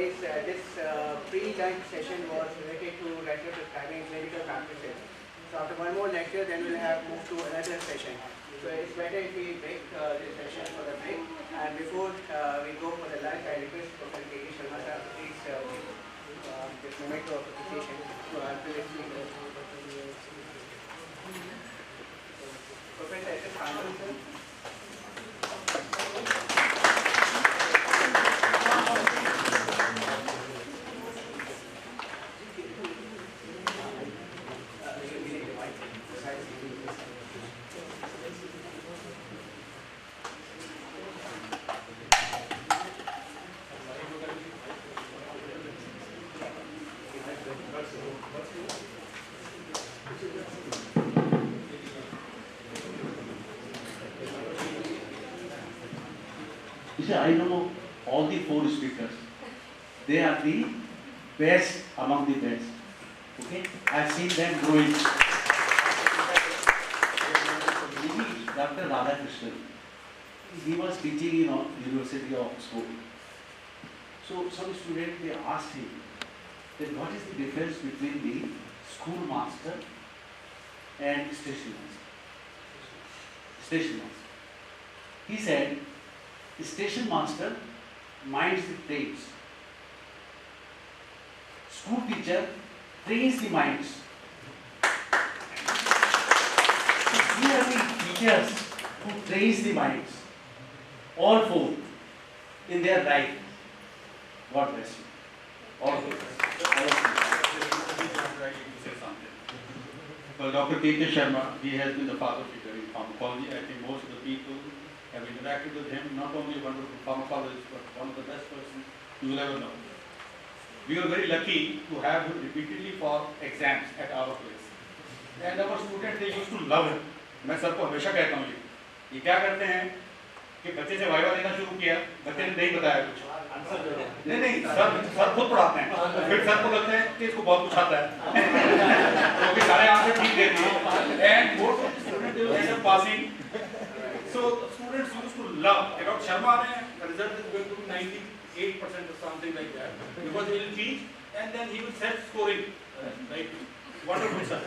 boys, this pre-lunch session was related to lecture prescribing clinical practices. So after one more lecture, then we'll have moved to another session. So it's better if we break this session for the break. And before we go for the lunch, I request Professor K. Sharma sir to please this moment of appreciation to our previous speakers. Professor S. Khandan sir. You see, I know all the four speakers. They are the best among the best. Okay? I've seen them growing. Dr. Radhakrishnan, he was teaching in University of Oxford. So some students, they asked him, then what is the difference between the schoolmaster and station master? Station master. He said, the station master minds the trains. School teacher trains the minds. We are the teachers who trains the minds. All four in their life. God bless you. All four. Well, Dr. K.K. Sharma, he has been the father figure in pharmacology. I think most of the people have interacted with him, not only a wonderful pharmacologist, but one of the best persons you will ever know. We were very lucky to have him repeatedly for exams at our place. And our students, they used to love him. मैं sir को हमेशा कहता हूँ ये क्या करते हैं कि बच्चे से वाइवा देना शुरू किया, बच्चे ने नहीं बताया कुछ, नहीं सर खुद पढ़ाते हैं, फिर सर को लगता है कि इसको बहुत कुछ आता है, क्योंकि सारे आंसर ठीक देते हैं, and most of the students they will end up passing. So students used to love. Dr. Sharma, the result is going to be 98% or something like that, because he will teach and then he will set scoring. Right? Wonderful, sir.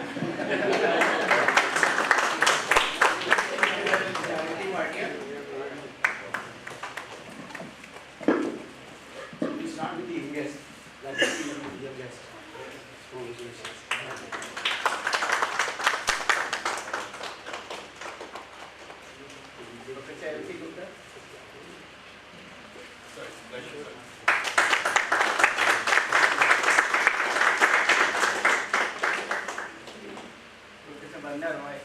We start with the youngest, like the youngest. Professor L.C. Gupta. Professor Banda Roy.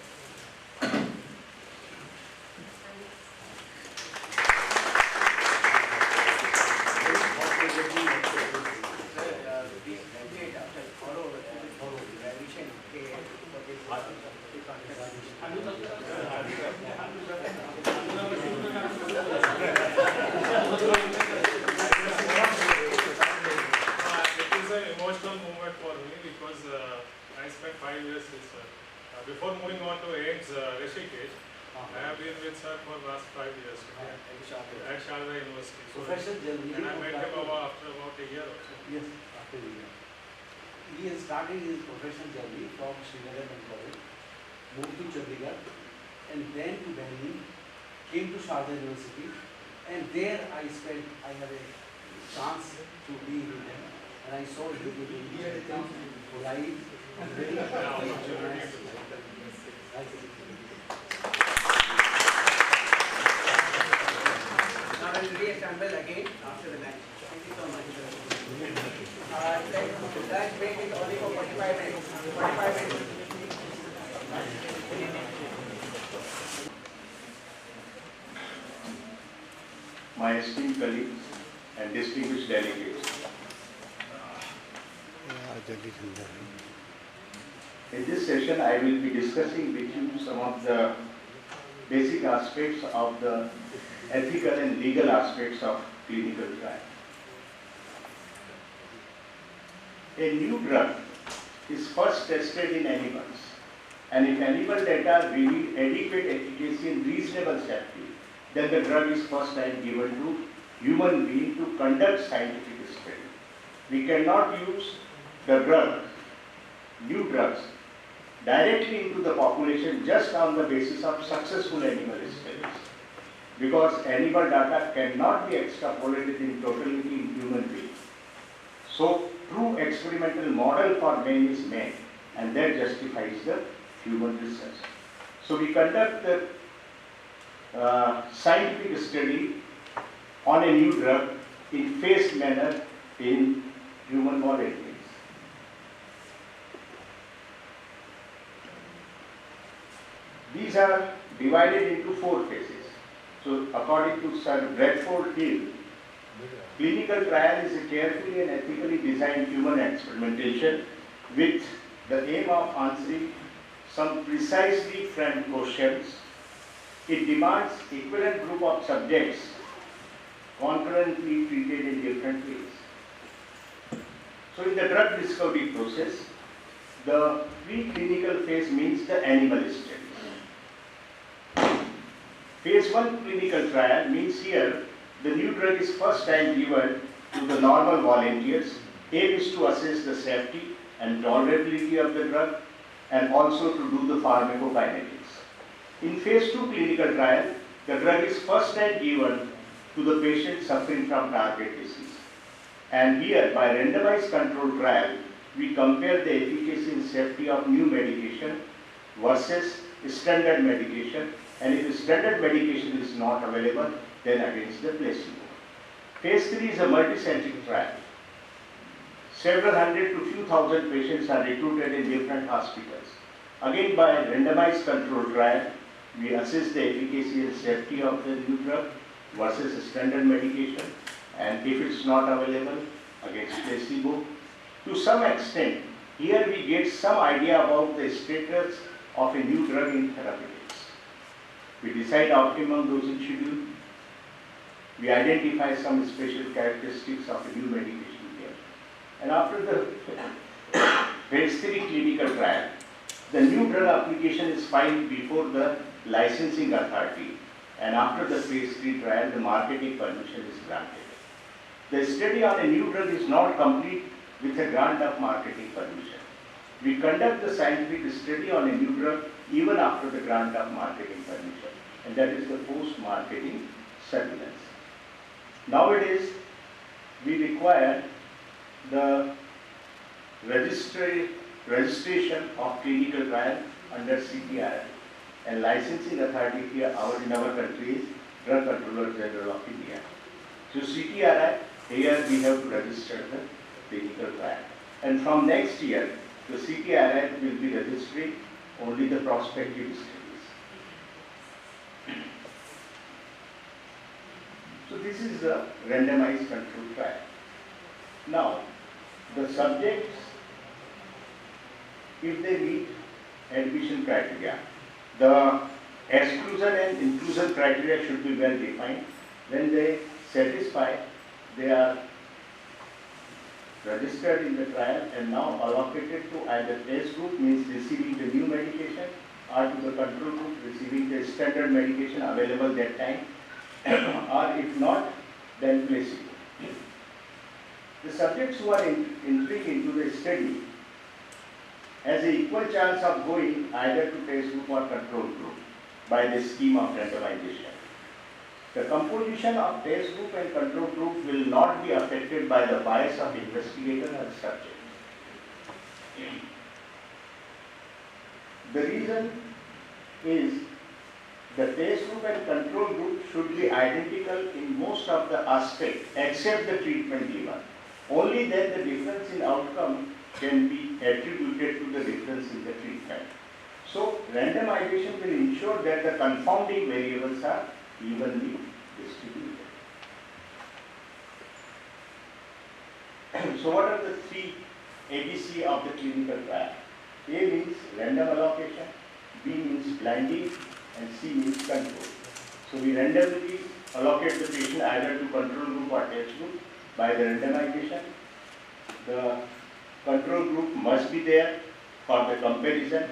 Before moving on to AIMS Rishikesh, I have been with sir for the last 5 years at Sharda University. So, and I met him after about a year or so. Yes, after a year. He has started his professional journey from Srinagar and College, moved to Chandigarh, and then to Delhi, came to Sharda University, and there I had a chance to be with him, and I saw him live, very nice. Now we'll reassemble again after the lunch. Thank you so much. Lunch break is only for 45 minutes. 45 minutes. My esteemed colleagues and distinguished delegates, in this session I will be discussing with you some of the basic aspects of the ethical and legal aspects of clinical trial. A new drug is first tested in animals, and if animal data reveal adequate efficacy and reasonable safety, then the drug is first time given to human being to conduct scientific study. we cannot use the drug, new drugs, directly into the population just on the basis of successful animal studies. Because animal data cannot be extrapolated in totality in human beings. So, true experimental model for man is made, and that justifies the human research. So, we conduct the scientific study on a new drug in phased manner in human volunteers. These are divided into 4 phases. So, according to Sir Bradford Hill, clinical trial is a carefully and ethically designed human experimentation with the aim of answering some precisely framed questions. It demands equivalent group of subjects concurrently treated in different ways. So, in the drug discovery process, the preclinical phase means the animal studies. Phase 1 clinical trial means here the new drug is first time given to the normal volunteers. Aim is to assess the safety and tolerability of the drug and also to do the pharmacokinetics. In phase 2 clinical trial, the drug is first time given to the patient suffering from target disease. And here, by randomized controlled trial, we compare the efficacy and safety of new medication versus standard medication, and if standard medication is not available, then against the placebo. Phase 3 is a multicentric trial. Several hundred to few thousand patients are recruited in different hospitals. Again, by randomized controlled trial, we assess the efficacy and safety of the new drug versus standard medication, and if it's not available, against placebo. To some extent, here we get some idea about the status of a new drug in therapeutics. We decide optimum dosage schedule. We identify some special characteristics of a new medication here. And after the phase 3 clinical trial, the new drug application is filed before the licensing authority, and after the phase 3 trial, the marketing permission is granted. The study on a new drug is not complete with a grant of marketing permission. We conduct the scientific study on a new drug even after the grant of marketing permission, and that is the post-marketing surveillance. Nowadays, we require the registration of clinical trial under CTRI, and licensing authority here in our country is Drug Controller General of India. So CTRI, here we have to register the clinical trial, and from next year, the CTRI will be registering only the prospective studies. So this is the randomized control trial. Now, the subjects, if they meet admission criteria, the exclusion and inclusion criteria should be well defined. When they satisfy, they are registered in the trial and now allocated to either test group, means receiving the new medication, or to the control group receiving the standard medication available that time, or if not, then placebo. The subjects who are entering into the study has an equal chance of going either to test group or control group by the scheme of randomization. The composition of test group and control group will not be affected by the bias of investigator and subject. The reason is the test group and control group should be identical in most of the aspects except the treatment given. Only then the difference in outcome can be attributed to the difference in the treatment. So randomization will ensure that the confounding variables are evenly distributed. So what are the 3 ABC of the clinical trial? A means random allocation, B means blinding, and C means control. So we randomly allocate the patient either to control group or test group by the randomization. The control group must be there for the comparison.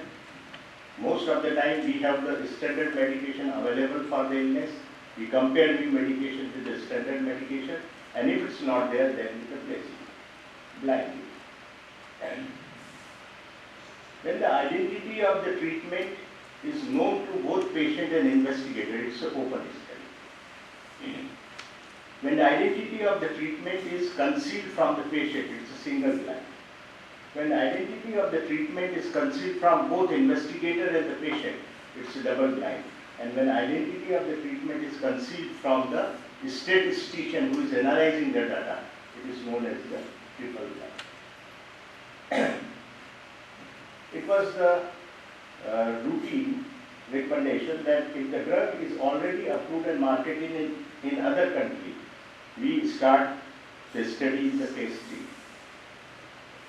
Most of the time we have the standard medication available for the illness. We compare new medication with the standard medication, and if it's not there, then it's the placebo. blindly. And when the identity of the treatment is known to both patient and investigator, it's an open study. When the identity of the treatment is concealed from the patient, it's a single blind. When the identity of the treatment is concealed from both investigator and the patient, it's a double blind. And when identity of the treatment is concealed from the statistician who is analyzing the data, it is known as the triple blind. It was the routine recommendation that if the drug is already approved and marketed in other countries, we start the study in the phase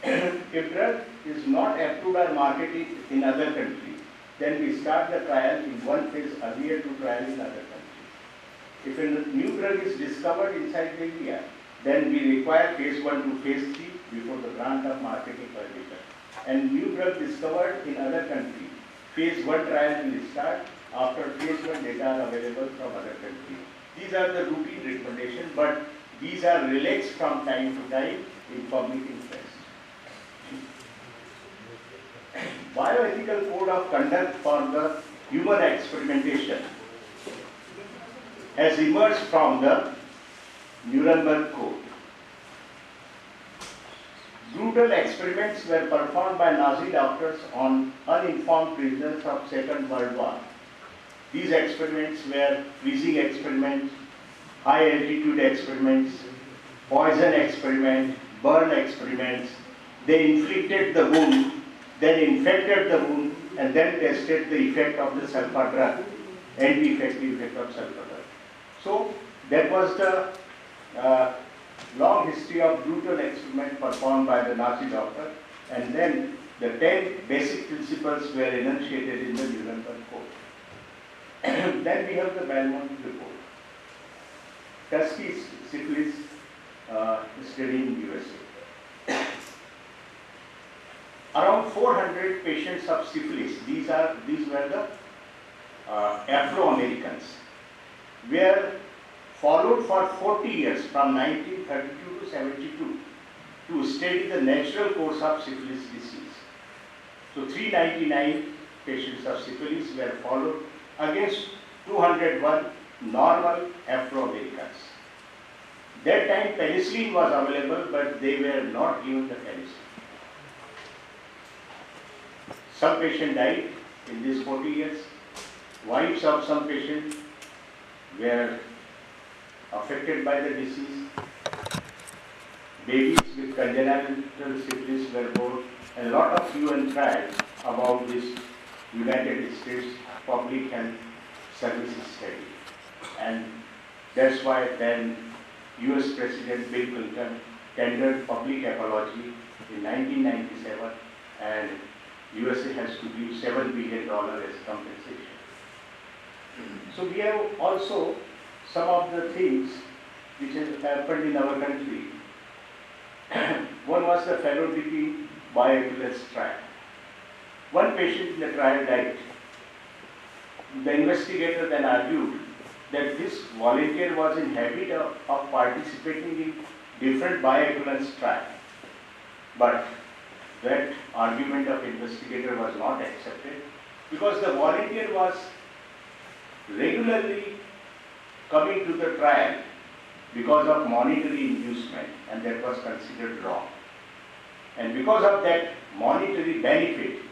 3. If drug is not approved or marketed in other countries, then we start the trial in one phase earlier to trial in other countries. If a new drug is discovered inside the India, then we require phase 1 to phase 3 before the grant of marketing permission. And new drug discovered in other countries, phase 1 trial will start after phase 1 data are available from other countries. These are the routine recommendations, but these are relaxed from time to time in public interest. Bioethical code of conduct for the human experimentation has emerged from the Nuremberg Code. Brutal experiments were performed by Nazi doctors on uninformed prisoners of Second World War. These experiments were freezing experiments, high altitude experiments, poison experiments, burn experiments. They inflicted the wound, then infected the wound, and then tested the effect of the sulfur drug, anti-infective effect of sulfur drug. So that was the long history of brutal experiment performed by the Nazi doctor, and then the 10 basic principles were enunciated in the Nuremberg Code. Then we have the Belmont report. Tuskegee syphilis study in USA. Around 400 patients of syphilis, these were the Afro-Americans, were followed for 40 years from 1932 to 72 to study the natural course of syphilis disease. So 399 patients of syphilis were followed against 201 normal Afro-Americans. That time penicillin was available, but they were not given the penicillin. Some patients died in these 40 years. Wives of some patients were affected by the disease. Babies with congenital syphilis were born. A lot of hue and cry about this United States Public Health Services study. And that's why then US President Bill Clinton tendered public apology in 1997, and USA has to give $7 billion as compensation. So we have also some of the things which have happened in our country. One was the Fallopity bioequivalence trial. One patient in the trial died. The investigator then argued that this volunteer was in habit of participating in different bioequivalence trials. But that argument of investigator was not accepted because the volunteer was regularly coming to the trial because of monetary inducement, and that was considered wrong. And because of that monetary benefit,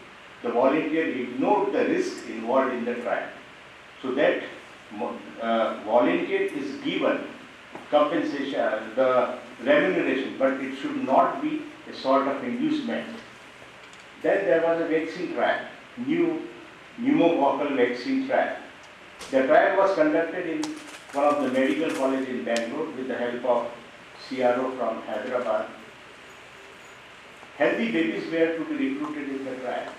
the volunteer ignored the risk involved in the trial. So that volunteer is given compensation, the remuneration, but it should not be a sort of inducement. Then there was a vaccine trial, new pneumococcal vaccine trial. The trial was conducted in one of the medical colleges in Bangalore with the help of CRO from Hyderabad. Healthy babies were to be recruited in the trial,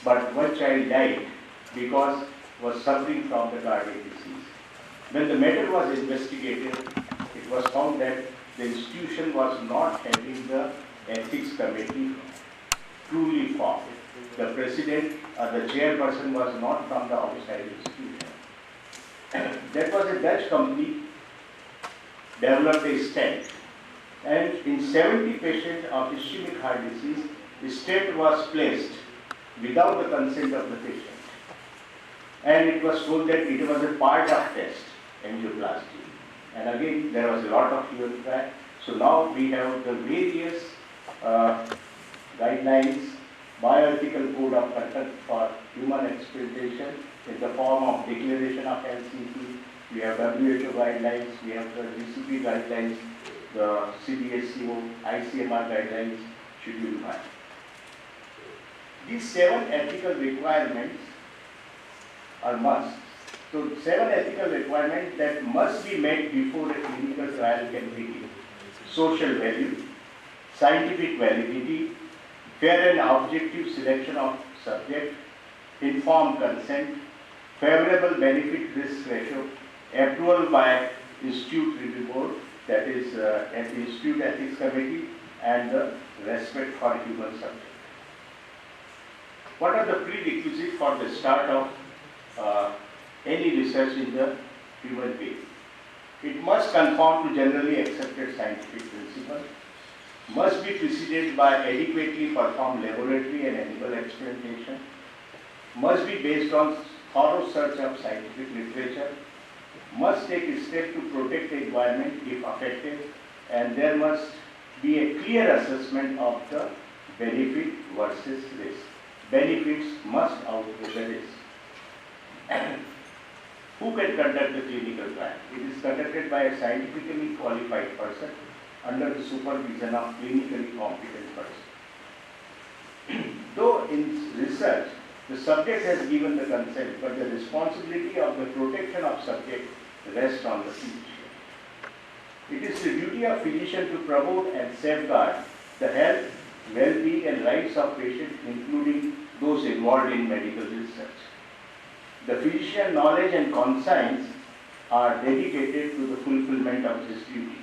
but one child died because was suffering from the cardiac disease. When the matter was investigated, it was found that the institution was not having the ethics committee truly formed. The president or the chairperson was not from the outside institution. That was a Dutch company, developed a stent, and in 70 patients of ischemic heart disease, the stent was placed without the consent of the patient. And it was told that it was a part of test, angioplasty. And again, there was a lot of human trial. So now we have the various guidelines, bioethical code of conduct for human experimentation in the form of declaration of LCP. We have WHO guidelines, we have the GCP guidelines, the CDSCO, ICMR guidelines, Schedule 5. These 7 ethical requirements are must. So 7 ethical requirements that must be met before a clinical trial can begin. Social value, scientific validity, fair and objective selection of subject, informed consent, favorable benefit risk ratio, approval by Institute Review Board, that is at the Institute Ethics Committee, and the respect for human subject. What are the prerequisites for the start of any research in the human being? It must conform to generally accepted scientific principles, must be preceded by adequately performed laboratory and animal experimentation, must be based on thorough search of scientific literature, must take a step to protect the environment if affected, and there must be a clear assessment of the benefit versus risk. Benefits must outweigh the risk. Who can conduct the clinical trial? It is conducted by a scientifically qualified person under the supervision of clinically competent person. Though in research, the subject has given the consent, but the responsibility of the protection of subject rests on the physician. It is the duty of physician to promote and safeguard the health, well-being and rights of patients, including those involved in medical research. The physician's knowledge and conscience are dedicated to the fulfillment of this duty.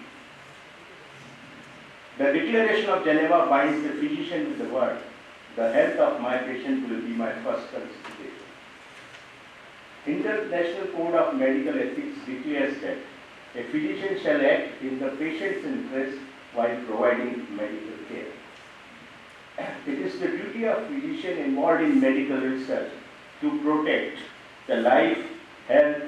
The Declaration of Geneva binds the physician with the word, "The health of my patient will be my first consideration." International Code of Medical Ethics declares that a physician shall act in the patient's interest while providing medical care. It is the duty of physician involved in medical research to protect the life, health,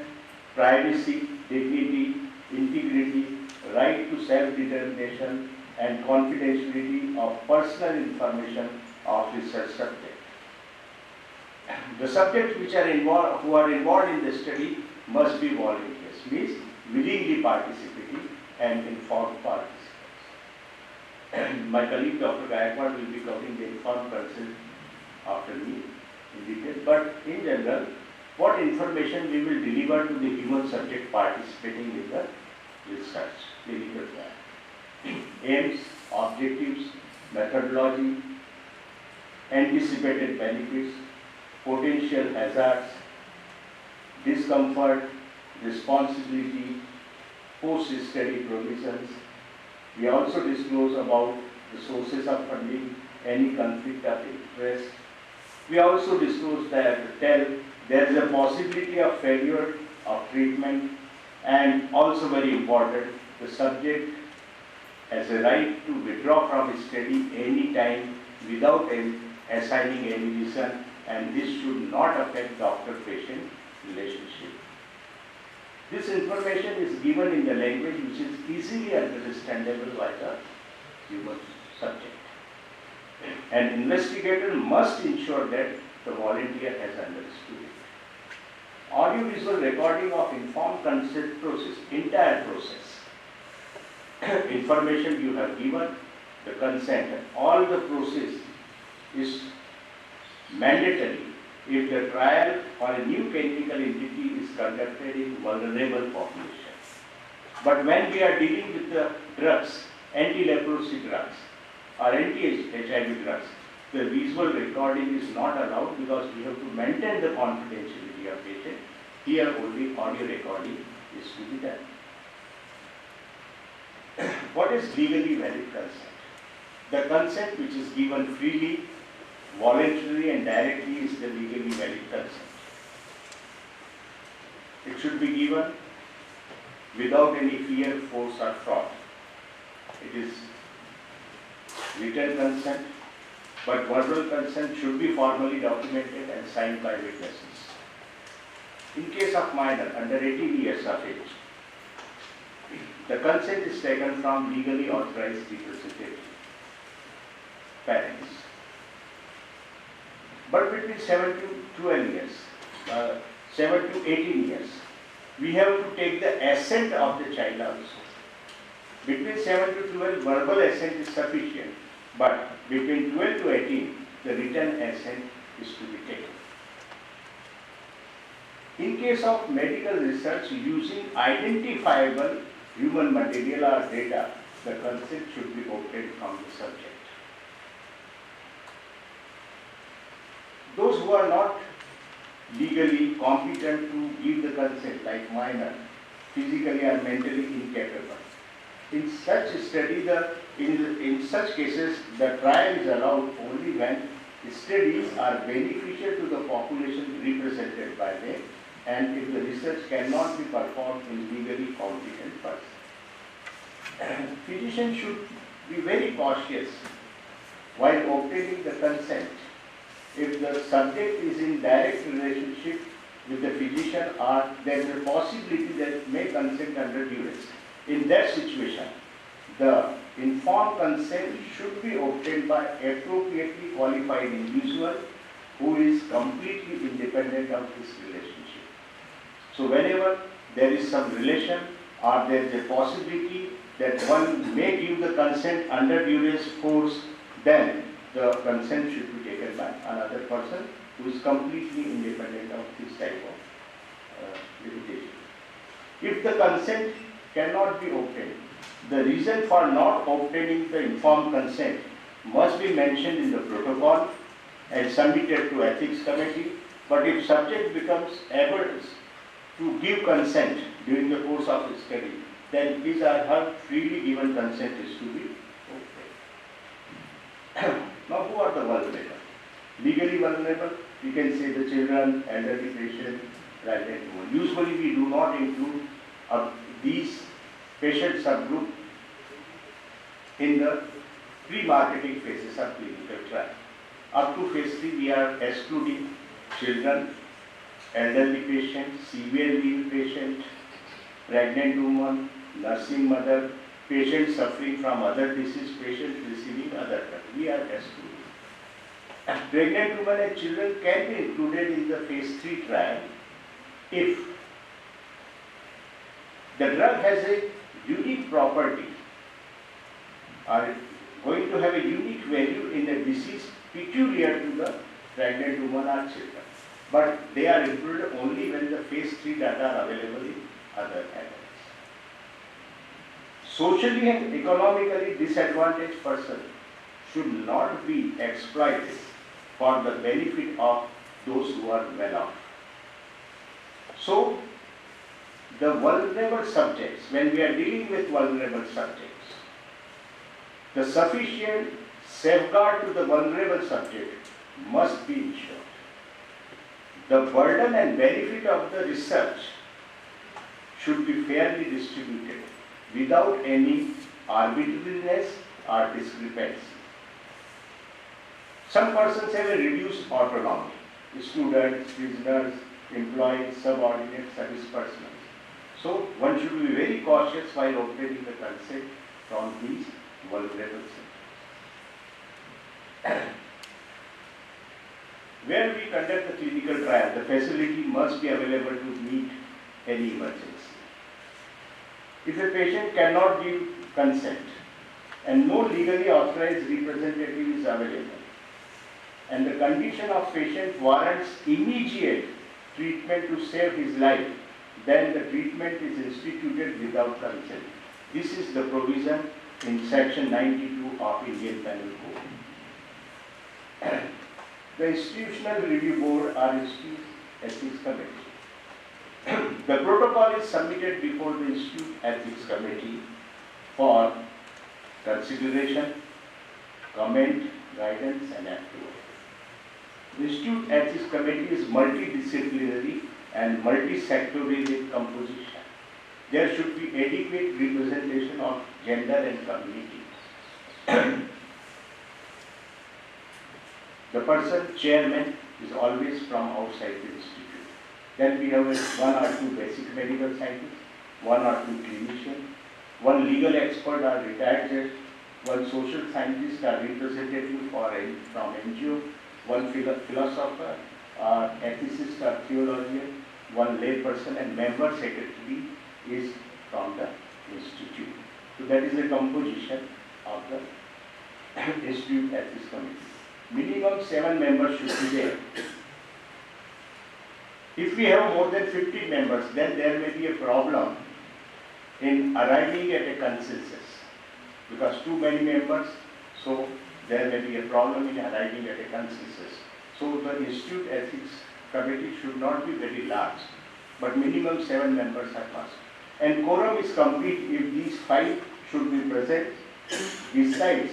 privacy, dignity, integrity, right to self-determination, and confidentiality of personal information of research subject. The subjects which are involved, who are involved in the study must be volunteers, means willingly participating and informed participants. My colleague Dr. Gaikwad will be covering the informed consent after me in detail, but in general, what information we will deliver to the human subject participating in the research, clinical trial. Aims, objectives, methodology, anticipated benefits, potential hazards, discomfort, responsibility, post-study provisions. We also disclose about the sources of funding, any conflict of interest. We also disclose that there is a possibility of failure of treatment, and also very important, the subject has a right to withdraw from his study any time without assigning any reason, and this should not affect doctor-patient relationship. This information is given in the language which is easily understandable by the human subject. An investigator must ensure that the volunteer has understood it. Audio-visual recording of informed consent process, entire process. Information you have given, the consent, all the process is mandatory if the trial or a new clinical entity is conducted in vulnerable population. But when we are dealing with the drugs, anti-leprosy drugs or anti-HIV drugs, the visual recording is not allowed because we have to maintain the confidentiality of patient. Here only audio recording is to be done. What is legally valid consent? The consent which is given freely, voluntarily and directly is the legally valid consent. It should be given without any fear, force or fraud. It is written consent, but verbal consent should be formally documented and signed by witnesses. In case of minor under 18 years of age, the consent is taken from legally authorized representative, parents. But between 7 to 12 years, 7 to 18 years, we have to take the assent of the child also. Between 7 to 12, verbal assent is sufficient, but between 12 to 18, the written assent is to be taken. In case of medical research using identifiable human material or data, the consent should be obtained from the subject. Those who are not legally competent to give the consent, like minor, physically or mentally incapable, in such study, in such cases, the trial is allowed only when studies are beneficial to the population represented by them, and if the research cannot be performed in legally competent persons. Physicians should be very cautious while obtaining the consent if the subject is in direct relationship with the physician or there is a possibility that may consent under duress. In that situation, the informed consent should be obtained by appropriately qualified individual who is completely independent of this relationship. So whenever there is some relation or there is a possibility that one may give the consent under duress force, then the consent should be taken by another person who is completely independent of this type of limitation. If the consent cannot be obtained, the reason for not obtaining the informed consent must be mentioned in the protocol and submitted to ethics committee. But if subject becomes able to give consent during the course of the study, then his or her freely given consent is to be obtained. Now, who are the vulnerable? Legally vulnerable, we can say the children, elderly patient, pregnant women. Usually we do not include these patient subgroup in the pre-marketing phases of clinical trial. Up to phase 3, we are excluding children, elderly patient, severely ill patient, pregnant woman, nursing mother, patient suffering from other disease, patient receiving other drug. We are excluding. Pregnant women and children can be included in the phase 3 trial if the drug has a unique property or going to have a unique value in a disease peculiar to the pregnant woman or children. But they are included only when the phase 3 data are available in other animals. Socially and economically disadvantaged person should not be exploited for the benefit of those who are well off. So, the vulnerable subjects, when we are dealing with vulnerable subjects, the sufficient safeguard to the vulnerable subject must be ensured. The burden and benefit of the research should be fairly distributed without any arbitrariness or discrepancy. Some persons have a reduced autonomy, students, prisoners, employees, subordinates, service personnel. So one should be very cautious while obtaining the consent from these vulnerable subjects. Where we conduct the clinical trial, the facility must be available to meet any emergency. If a patient cannot give consent and no legally authorized representative is available, and the condition of patient warrants immediate treatment to save his life, then the treatment is instituted without consent. This is the provision in section 92 of Indian Penal Code. The Institutional Review Board or Institute Ethics Committee. The protocol is submitted before the Institute Ethics Committee for consideration, comment, guidance and approval. The Institute Ethics Committee is multidisciplinary and multi-sectorial in composition. There should be adequate representation of gender and community. The person chairman is always from outside the institute. Then we have one or two basic medical scientists, one or two clinicians, one legal expert or retired judge, one social scientist or representative from NGO, one philosopher or ethicist or theologian, one lay person, and member secretary is from the institute. So that is the composition of the Institute Ethics Committee. Minimum 7 members should be there. If we have more than 50 members, then there may be a problem in arriving at a consensus. Because too many members, so there may be a problem in arriving at a consensus. So the Institute Ethics Committee should not be very large, but minimum 7 members are must. And quorum is complete if these 5 should be present, besides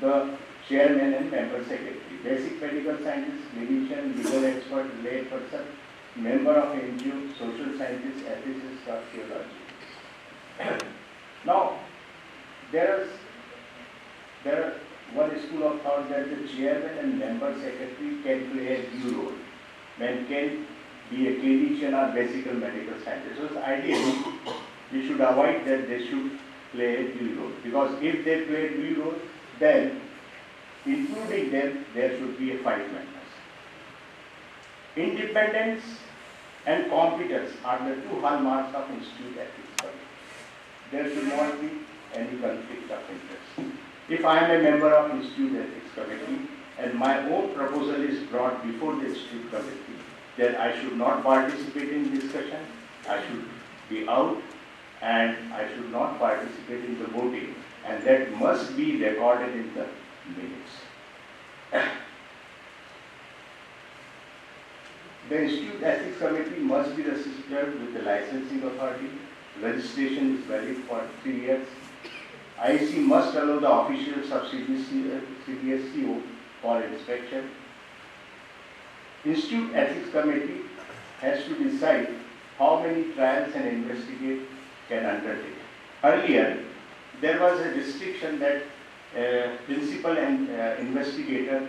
the chairman and member secretary. Basic medical scientist, clinician, legal expert, lay person, member of NGO, social scientist, ethicist or theology. Now, there are one school of thought that the chairman and member secretary can play a due role. Man can be a clinician or basic medical scientist. So ideally, we should avoid that they should play a due role. Because if they play a due role, then including them, there should be a 5 members. Independence and competence are the 2 hallmarks of Institute Ethics Committee. There should not be any conflict of interest. If I am a member of Institute Ethics Committee and my own proposal is brought before the Institute Committee, then I should not participate in discussion, I should be out, and I should not participate in the voting, and that must be recorded in the minutes. The Institute Ethics Committee must be registered with the licensing authority. Registration is valid for 3 years. IEC must allow the officials of CDSCO for inspection. Institute Ethics Committee has to decide how many trials an investigator can undertake. Earlier, there was a restriction that principal and investigator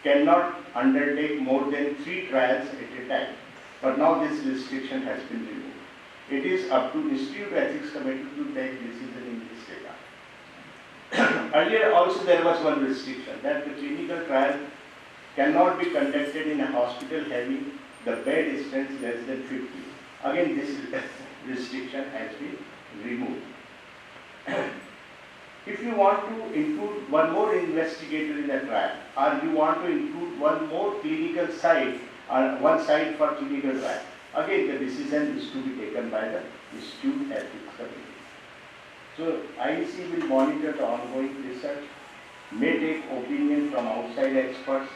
cannot undertake more than 3 trials at a time. But now this restriction has been removed. It is up to Institute Ethics Committee to take decision in this regard. Earlier also there was one restriction that the clinical trial cannot be conducted in a hospital having the bed strength less than 50. Again, this restriction has been removed. If you want to include one more investigator in a trial, or you want to include one more clinical site, or one site for clinical trial, again the decision is to be taken by the Institute Ethics Committee. So IEC will monitor the ongoing research, may take opinion from outside experts.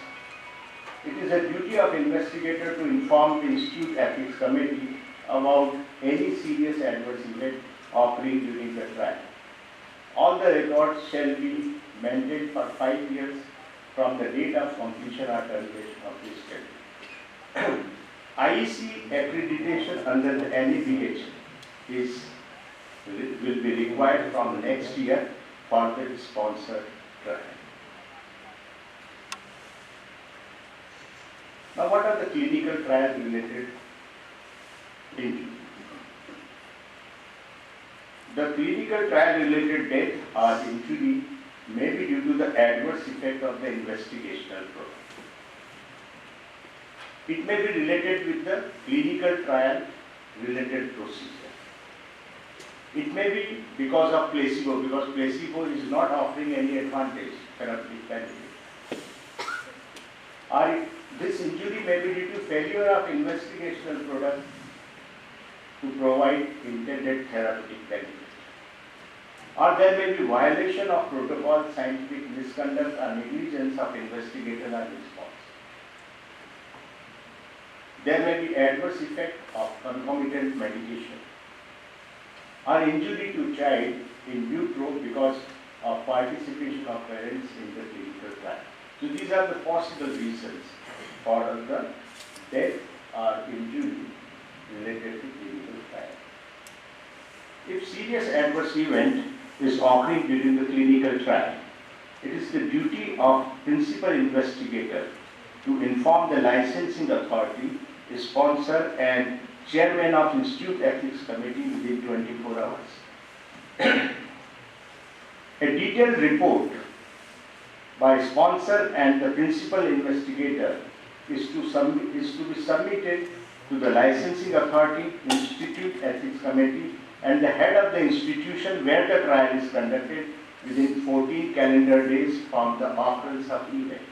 It is a duty of investigator to inform the Institute Ethics Committee about any serious adverse event occurring during the trial. All the records shall be maintained for 5 years from the date of completion or termination of this study. IEC accreditation under the NABH will be required from next year for the sponsored trial. Now, what are the clinical trial related injuries? The clinical trial related death or injury may be due to the adverse effect of the investigational program. It may be related with the clinical trial related procedure. It may be because of placebo, because placebo is not offering any advantage, therapeutic benefit. Or this injury may be due to failure of investigational product to provide intended therapeutic benefit. Or there may be violation of protocol, scientific misconduct or negligence of investigator or response. There may be adverse effect of concomitant medication or injury to child in utero because of participation of parents in the clinical trial. So these are the possible reasons for the death or injury related to clinical trial. If serious adverse event is occurring during the clinical trial, it is the duty of principal investigator to inform the licensing authority, sponsor and chairman of Institute Ethics Committee within 24 hours. A detailed report by sponsor and the principal investigator is to be submitted to the licensing authority, Institute Ethics Committee and the head of the institution where the trial is conducted within 14 calendar days from the occurrence of event.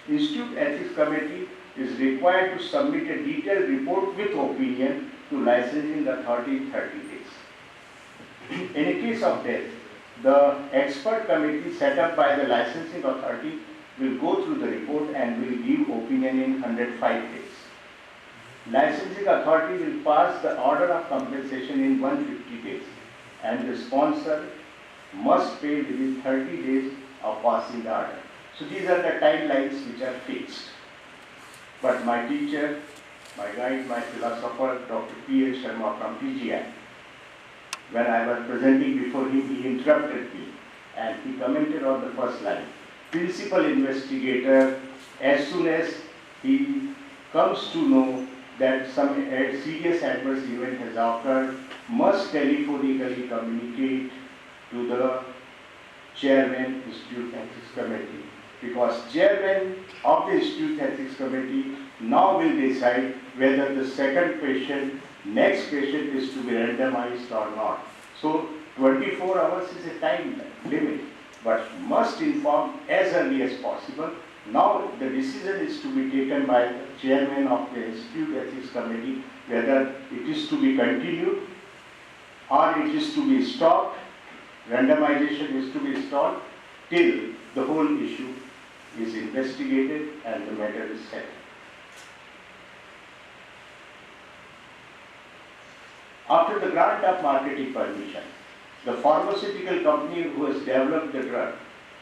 Institute Ethics Committee is required to submit a detailed report with opinion to licensing authority in 30 days. In a case of death, the expert committee set up by the licensing authority will go through the report and will give opinion in 105 days. Licensing authority will pass the order of compensation in 150 days and the sponsor must pay within 30 days of passing the order. So these are the timelines which are fixed. But my teacher, my guide, my philosopher, Dr. P.L. Sharma from PGI, when I was presenting before him, he interrupted me and he commented on the first line. Principal investigator, as soon as he comes to know that some serious adverse event has occurred, must telephonically communicate to the chairman Institute Ethics Committee, because chairman of the Institute Ethics Committee now will decide whether the second patient, next patient is to be randomized or not. So 24 hours is a time limit, but must inform as early as possible. Now the decision is to be taken by the chairman of the Institute Ethics Committee whether it is to be continued or it is to be stopped, randomization is to be stopped till the whole issue is investigated and the matter is settled. After the grant of marketing permission, the pharmaceutical company who has developed the drug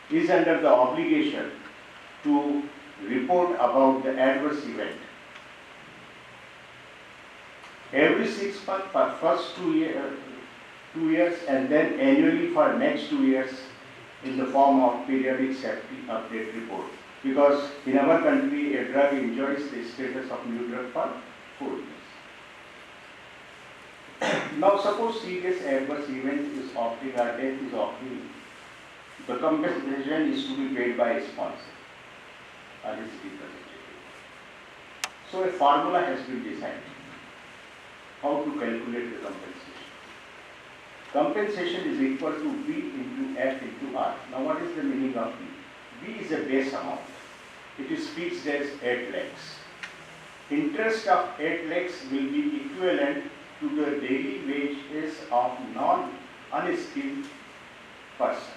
is under the obligation to report about the adverse event. Every 6 months for first 2 years and then annually for next 2 years in the form of periodic safety update report. Because in our country a drug enjoys the status of new drug for 4 years. Now suppose serious adverse event is occurring or death is occurring. The compensation is to be paid by a sponsor or his representative. So a formula has been designed how to calculate the compensation. Compensation is equal to B into F into R. Now what is the meaning of B? B is a base amount. It is fixed as 8 lakhs. Interest of 8 lakhs will be equivalent to the daily wages of non-unskilled person.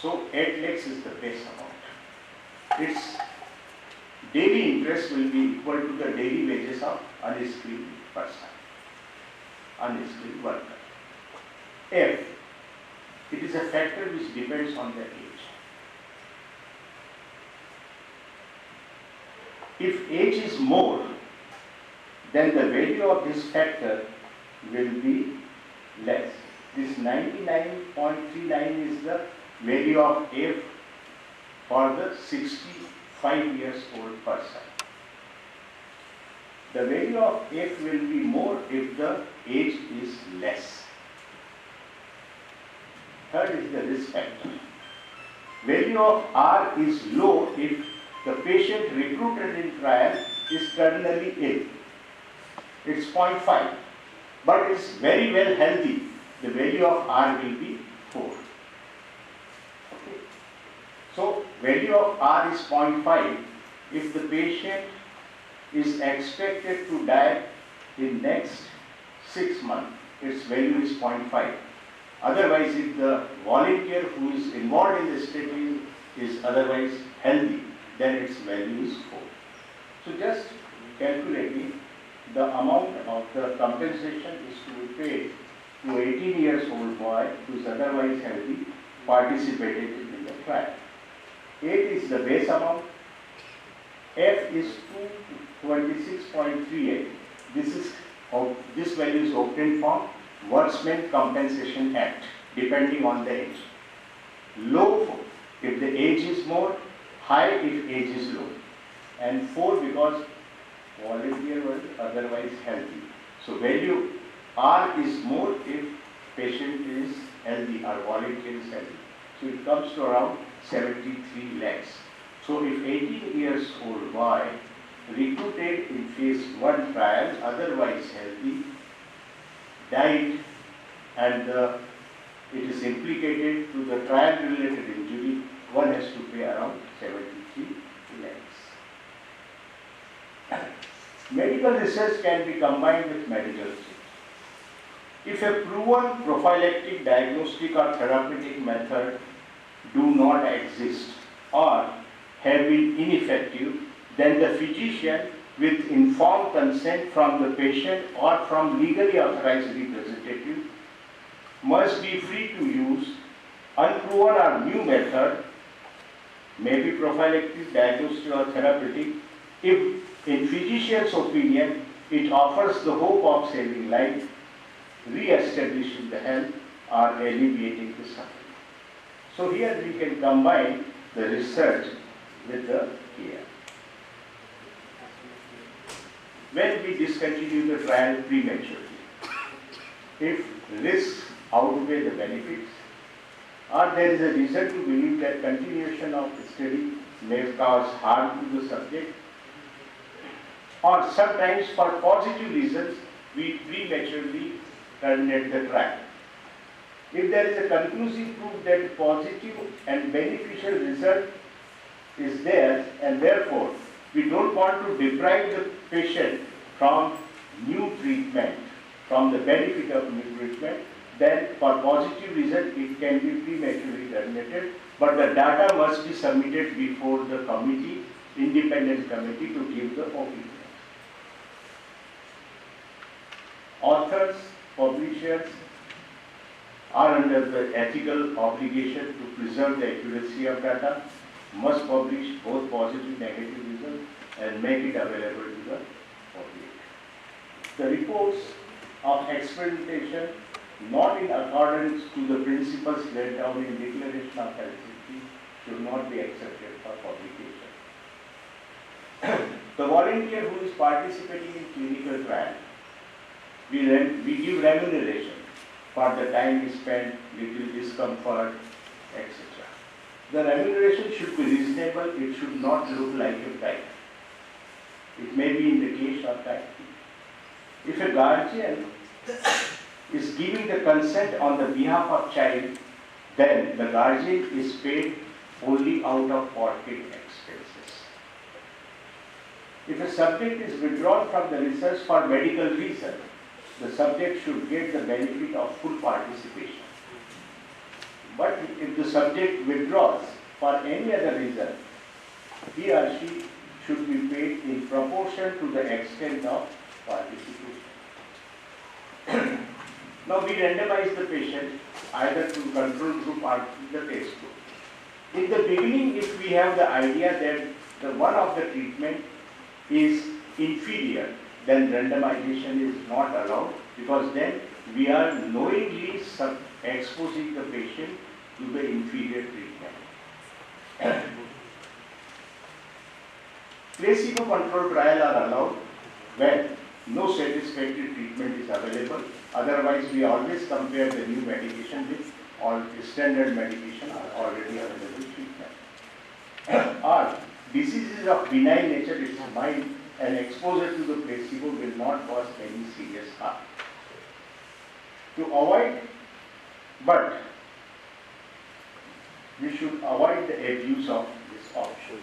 So 8 lakhs is the base amount. Its daily interest will be equal to the daily wages of unskilled person, unskilled worker. F, it is a factor which depends on the age. If age is more, then the value of this factor will be less. This 99.39 is the value of F for the 65 years old person. The value of F will be more if the age is less. Third is the risk factor. Value of R is low if the patient recruited in trial is terminally ill. It's 0.5, but it's very well healthy. The value of R will be 4. Okay. So value of R is 0.5 if the patient is expected to die in next 6 months. Its value is 0.5. Otherwise, if the volunteer who is involved in the study is otherwise healthy, then its value is 4. So just calculating the amount of the compensation is to be paid to 18 years old boy who is otherwise healthy, participated in the trial. 8 is the base amount. F is 226.38. This value is obtained from Workmen's Compensation Act, depending on the age. Low if the age is more, high if age is low, and 4 because volunteer was otherwise healthy. So value R is more if patient is healthy or volunteer is healthy. So it comes to around 73 lakhs. So if 18 years old boy recruited in phase 1 trial, otherwise healthy, died and it is implicated to the trial related injury, one has to pay around 73 lakhs. Medical research can be combined with medical research. If a proven prophylactic, diagnostic or therapeutic method do not exist or have been ineffective, then the physician with informed consent from the patient or from legally authorized representative must be free to use unproven or new method, may be prophylactic, diagnostic or therapeutic, if in physician's opinion it offers the hope of saving life, re-establishing the health or alleviating the suffering. So here we can combine the research with the care. When we discontinue the trial prematurely, if risks outweigh the benefits, or there is a reason to believe that continuation of the study may cause harm to the subject, or sometimes for positive reasons we prematurely terminate the trial. If there is a conclusive proof that positive and beneficial result is there, and therefore we don't want to deprive the patient from new treatment, from the benefit of new treatment, then for positive result it can be prematurely terminated, but the data must be submitted before the committee, independent committee, to give the opinion. Authors, publishers are under the ethical obligation to preserve the accuracy of data, must publish both positive and negative results and make it available to the public. The reports of experimentation not in accordance to the principles laid down in Declaration of Health Safety should not be accepted for publication. The volunteer who is participating in clinical trial, we give remuneration for the time he spent, little discomfort, etc. The remuneration should be reasonable, it should not look like a bribe. It may be in the case of that. If a guardian is giving the consent on the behalf of child, then the guardian is paid only out of pocket expenses. If a subject is withdrawn from the research for medical reason, the subject should get the benefit of full participation. But if the subject withdraws for any other reason, he or she should be paid in proportion to the extent of participation. Now we randomize the patient either to control group or to the test group. In the beginning, if we have the idea that the one of the treatment is inferior, then randomization is not allowed, because then we are knowingly exposing the patient to the inferior treatment. Placebo-controlled trial are allowed when no satisfactory treatment is available. Otherwise, we always compare the new medication with all standard medication are already available treatment. Or diseases of benign nature is mild, and exposure to the placebo will not cause any serious harm. To avoid, but we should avoid the abuse of this option.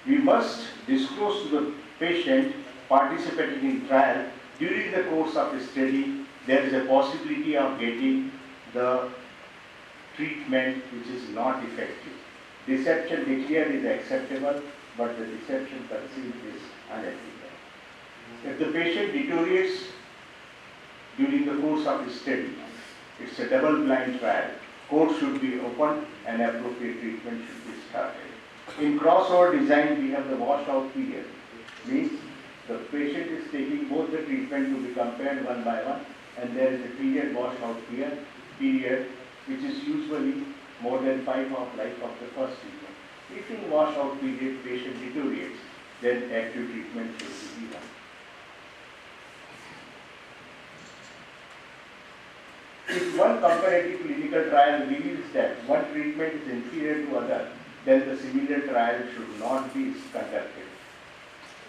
We must disclose to the patient participating in trial during the course of the study there is a possibility of getting the treatment which is not effective. Deception declared is acceptable, but the deception concealed is unethical. If the patient deteriorates during the course of the study, it's a double-blind trial. Court should be opened and appropriate treatment should be started. In crossover design, we have the washout period. Means the patient is taking both the treatment to be compared one by one, and there is a period washout period which is usually more than 5 of life of the first treatment. If in washout period patient deteriorates, then active treatment should be given. If one comparative clinical trial reveals that one treatment is inferior to other, then the similar trial should not be conducted.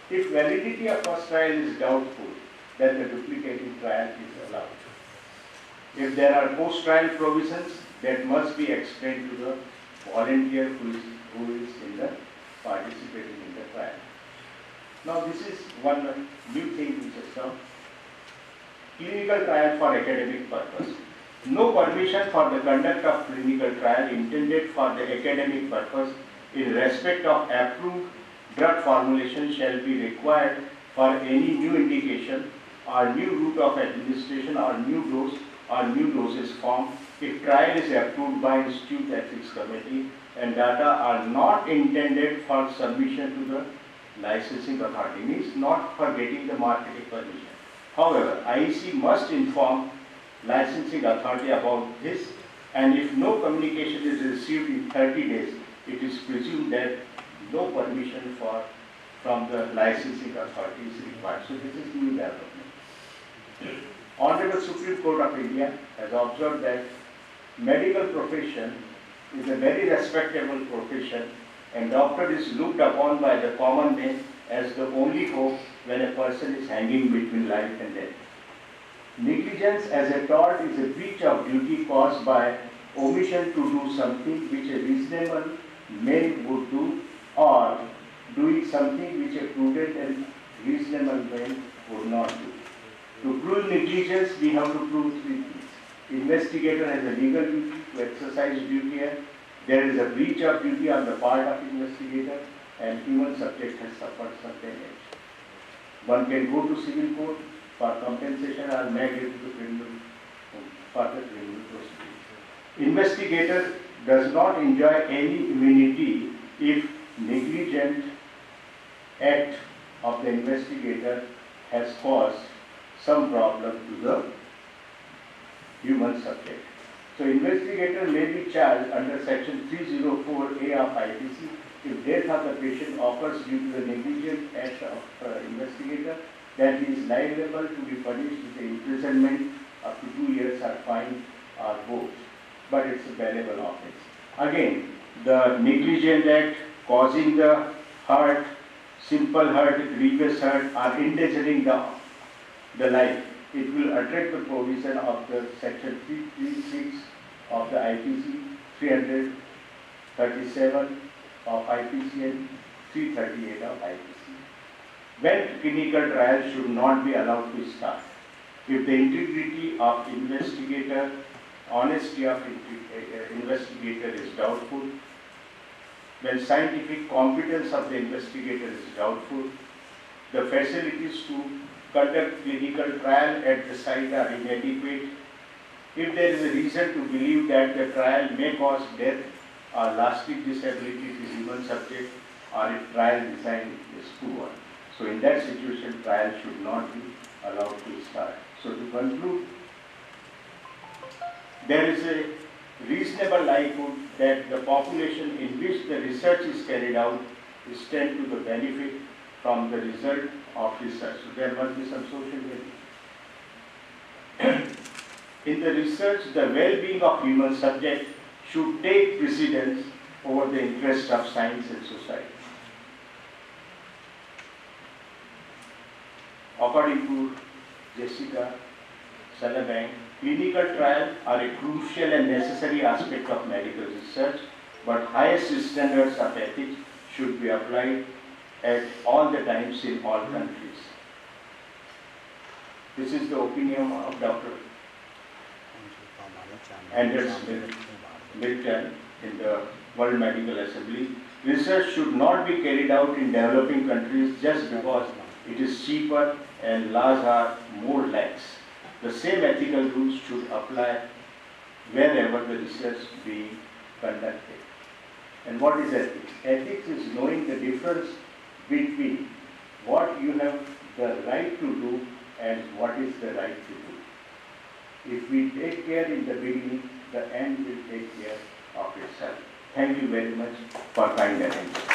If validity of first trial is doubtful, then the duplicating trial is allowed. If there are post-trial provisions, that must be explained to the volunteer who is in the participating in the trial. Now this is one new thing which has come. Clinical trial for academic purpose. No permission for the conduct of clinical trial intended for the academic purpose in respect of approved drug formulation shall be required for any new indication or new route of administration or new dose or new doses form if trial is approved by Institute Ethics Committee and data are not intended for submission to the licensing authority, means not for getting the marketing permission. However, IEC must inform licensing authority about this, and if no communication is received in 30 days, it is presumed that no permission from the licensing authority is required. So this is new development. Honorable Supreme Court of India has observed that medical profession is a very respectable profession, and doctor is looked upon by the common man as the only hope when a person is hanging between life and death. Negligence as a tort is a breach of duty caused by omission to do something which a reasonable man would do, or doing something which a prudent and reasonable man would not do. To prove negligence, we have to prove three things. Investigator has a legal duty to exercise duty here. There is a breach of duty on the part of investigator, and human subject has suffered some damage. One can go to civil court for compensation or may get to further criminal proceedings. Investigator does not enjoy any immunity if negligent act of the investigator has caused some problem to the human subject. So investigator may be charged under section 304A of IPC if death of the patient occurs due to the negligent act of investigator, that he is liable to be punished with imprisonment up to 2 years or fine or both. But it's a bailable offence. Again, the negligent act causing the hurt, simple hurt, grievous hurt, or endangering the life, it will attract the provision of the section 336 of the IPC, 337 of IPC and 338 of IPC. When clinical trials should not be allowed to start, if the integrity of investigator, honesty of investigator is doubtful, when scientific competence of the investigator is doubtful, the facilities to conduct clinical trial at the site are inadequate, if there is a reason to believe that the trial may cause death or lasting disability to human subject, or if trial design is poor. So in that situation, trial should not be allowed to start. So to conclude, there is a reasonable likelihood that the population in which the research is carried out is stand to the benefit from the result of research. So there must be some social benefit. In the research, the well-being of human subject should take precedence over the interest of science and society. According to Jessica Salabank, clinical trials are a crucial and necessary aspect of medical research, but highest standards of ethics should be applied at all the times in all countries. This is the opinion of Dr. Anders Milton in the World Medical Assembly. Research should not be carried out in developing countries just because it is cheaper and laws are more lax. The same ethical rules should apply wherever the research being conducted. And what is ethics? Ethics is knowing the difference between what you have the right to do and what is the right to do. If we take care in the beginning, the end will take care of itself. Thank you very much for kind attention.